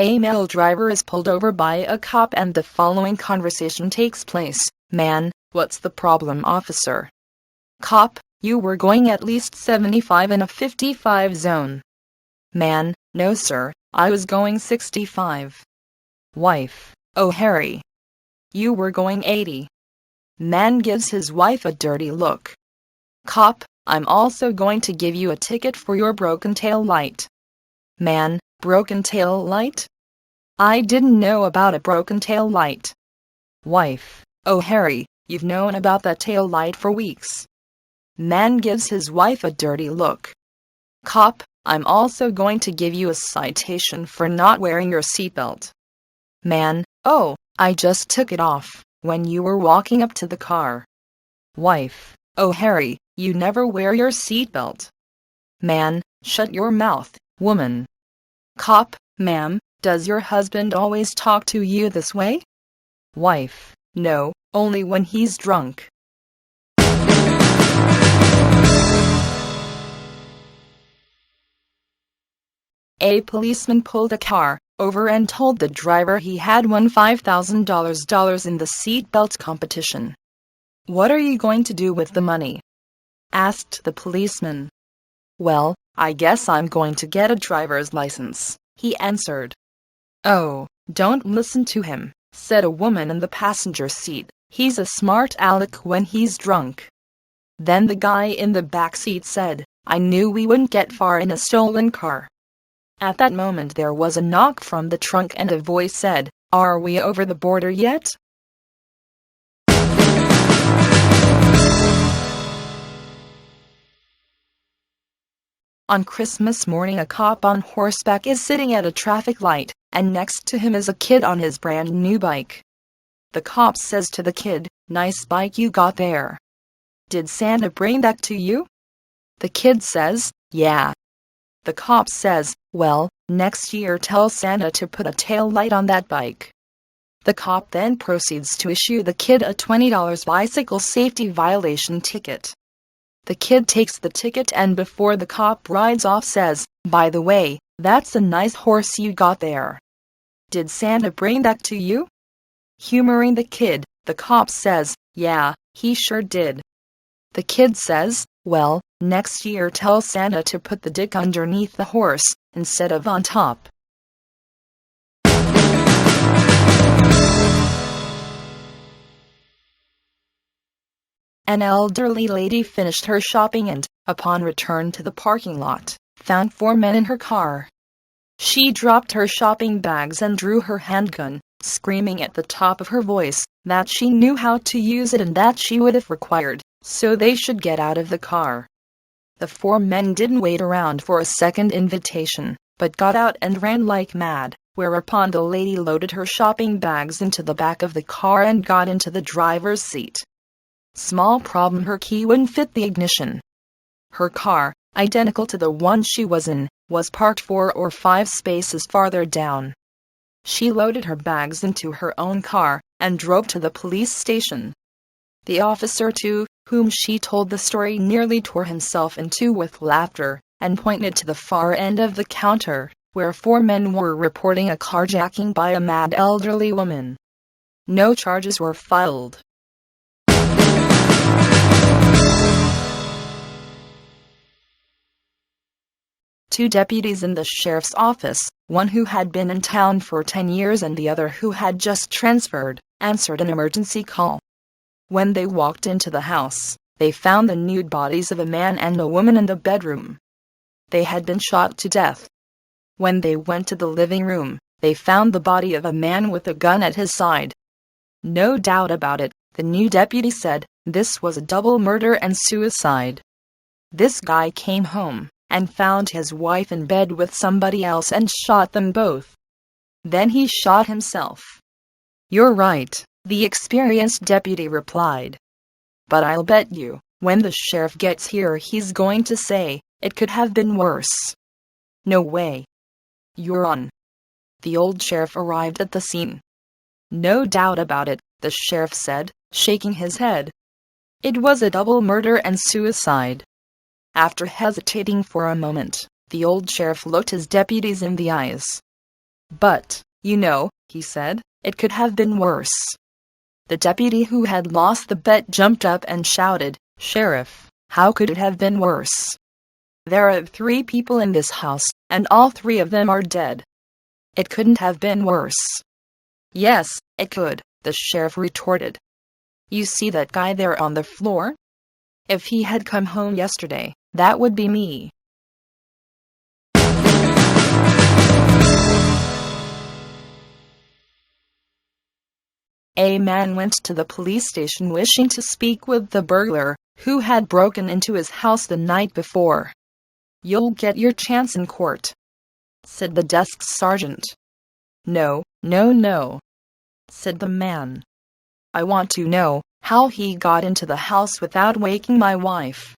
A male driver is pulled over by a cop and the following conversation takes place. Man: what's the problem, officer? Cop: you were going at least 75 in a 55 zone. Man: no sir, I was going 65. Wife: oh Harry, you were going 80. Man gives his wife a dirty look. Cop: I'm also going to give you a ticket for your broken tail light. Man: broken tail light? I didn't know about a broken tail light. Wife: oh Harry, you've known about that tail light for weeks. Man gives his wife a dirty look. Cop: I'm also going to give you a citation for not wearing your seatbelt. Man: oh, I just took it off when you were walking up to the car. Wife: oh Harry, you never wear your seatbelt. Man: shut your mouth, woman. Cop: ma'am, does your husband always talk to you this way? Wife: no, only when he's drunk. A policeman pulled a car over and told the driver he had won $5,000 in the seatbelt competition. What are you going to do with the money? Asked the policeman. Well, I guess I'm going to get a driver's license, he answered. Oh, don't listen to him, said a woman in the passenger seat. He's a smart aleck when he's drunk. Then the guy in the back seat said, I knew we wouldn't get far in a stolen car. At that moment there was a knock from the trunk and a voice said, Are we over the border yet? On Christmas morning, a cop on horseback is sitting at a traffic light, and next to him is a kid on his brand new bike. The cop says to the kid, Nice bike you got there. Did Santa bring that to you? The kid says, Yeah. The cop says, Well, next year tell Santa to put a tail light on that bike. The cop then proceeds to issue the kid a $20 bicycle safety violation ticket. The kid takes the ticket and before the cop rides off says, By the way, that's a nice horse you got there. Did Santa bring that to you? Humoring the kid, the cop says, Yeah, he sure did. The kid says, Well, next year tell Santa to put the dick underneath the horse, instead of on top. An elderly lady finished her shopping and, upon return to the parking lot, found 4 men in her car. She dropped her shopping bags and drew her handgun, screaming at the top of her voice that she knew how to use it and that she would if required, so they should get out of the car. The 4 men didn't wait around for a second invitation, but got out and ran like mad, whereupon the lady loaded her shopping bags into the back of the car and got into the driver's seat. Small problem, her key wouldn't fit the ignition. Her car, identical to the one she was in, was parked 4 or 5 spaces farther down. She loaded her bags into her own car and drove to the police station. The officer, to whom she told the story, nearly tore himself in two with laughter and pointed to the far end of the counter, where 4 men were reporting a carjacking by a mad elderly woman. No charges were filed. Two deputies in the sheriff's office, one who had been in town for 10 years and the other who had just transferred, answered an emergency call. When they walked into the house, they found the nude bodies of a man and a woman in the bedroom. They had been shot to death. When they went to the living room, they found the body of a man with a gun at his side. No doubt about it, the new deputy said, this was a double murder and suicide. This guy came home and found his wife in bed with somebody else and shot them both. Then he shot himself. You're right, the experienced deputy replied. But I'll bet you, when the sheriff gets here he's going to say, it could have been worse. No way. You're on. The old sheriff arrived at the scene. No doubt about it, the sheriff said, shaking his head. It was a double murder and suicide. After hesitating for a moment, the old sheriff looked his deputies in the eyes. But, he said, it could have been worse. The deputy who had lost the bet jumped up and shouted, "Sheriff, how could it have been worse? There are 3 people in this house, and all 3 of them are dead. It couldn't have been worse." "Yes, it could," the sheriff retorted. "You see that guy there on the floor? If he had come home yesterday, that would be me." A man went to the police station wishing to speak with the burglar, who had broken into his house the night before. "You'll get your chance in court," said the desk sergeant. No, said the man. "I want to know how he got into the house without waking my wife.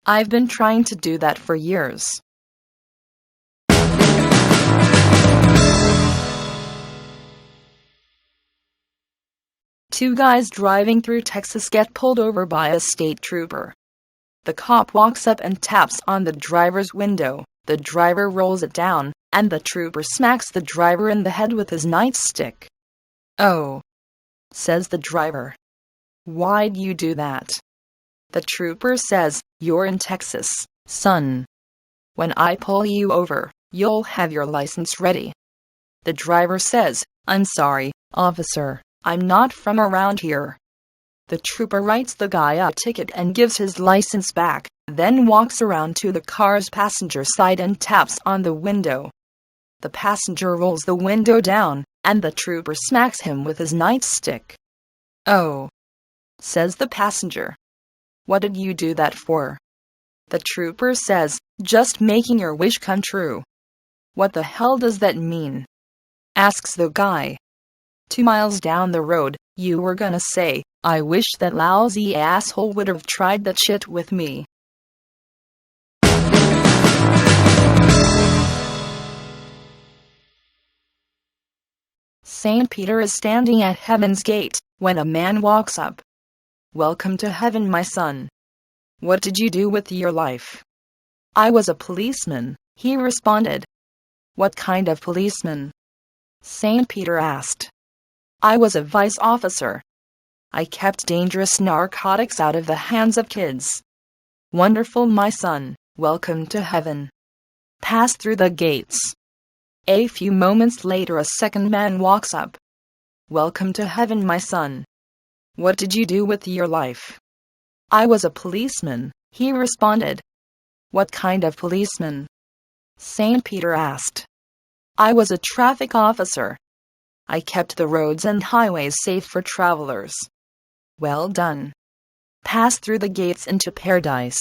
I've been trying to do that for years." Two guys driving through Texas get pulled over by a state trooper. The cop walks up and taps on the driver's window. The driver rolls it down, and the trooper smacks the driver in the head with his nightstick. "Oh," says the driver. "Why'd you do that?" The trooper says, "You're in Texas, son. When I pull you over, you'll have your license ready." The driver says, "I'm sorry, officer. I'm not from around here." The trooper writes the guy a ticket and gives his license back, then walks around to the car's passenger side and taps on the window. The passenger rolls the window down, and the trooper smacks him with his nightstick. "Oh," says the passenger. "What did you do that for?" The trooper says, "Just making your wish come true." "What the hell does that mean?" asks the guy. 2 miles down the road, you were gonna say, "I wish that lousy asshole would have tried that shit with me." Saint Peter is standing at heaven's gate when a man walks up. "Welcome to heaven, my son. What did you do with your life?" "I was a policeman," he responded. "What kind of policeman?" Saint Peter asked. "I was a vice officer. I kept dangerous narcotics out of the hands of kids." "Wonderful, my son. Welcome to heaven. Pass through the gates." A few moments later, a second man walks up. "Welcome to heaven, my son. What did you do with your life?" "I was a policeman," he responded. "What kind of policeman?" Saint Peter asked. "I was a traffic officer. I kept the roads and highways safe for travelers." "Well done. Pass through the gates into paradise."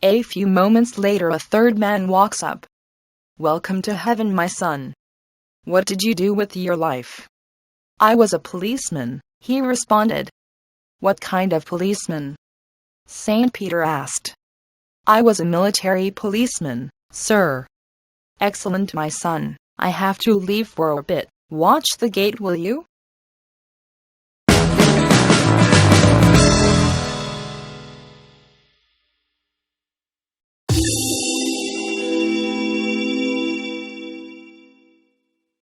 A few moments later, a third man walks up. "Welcome to heaven, my son. What did you do with your life?" "I was a policeman," he responded. "What kind of policeman?" Saint Peter asked. "I was a military policeman, sir." "Excellent, my son. I have to leave for a bit. Watch the gate, will you?"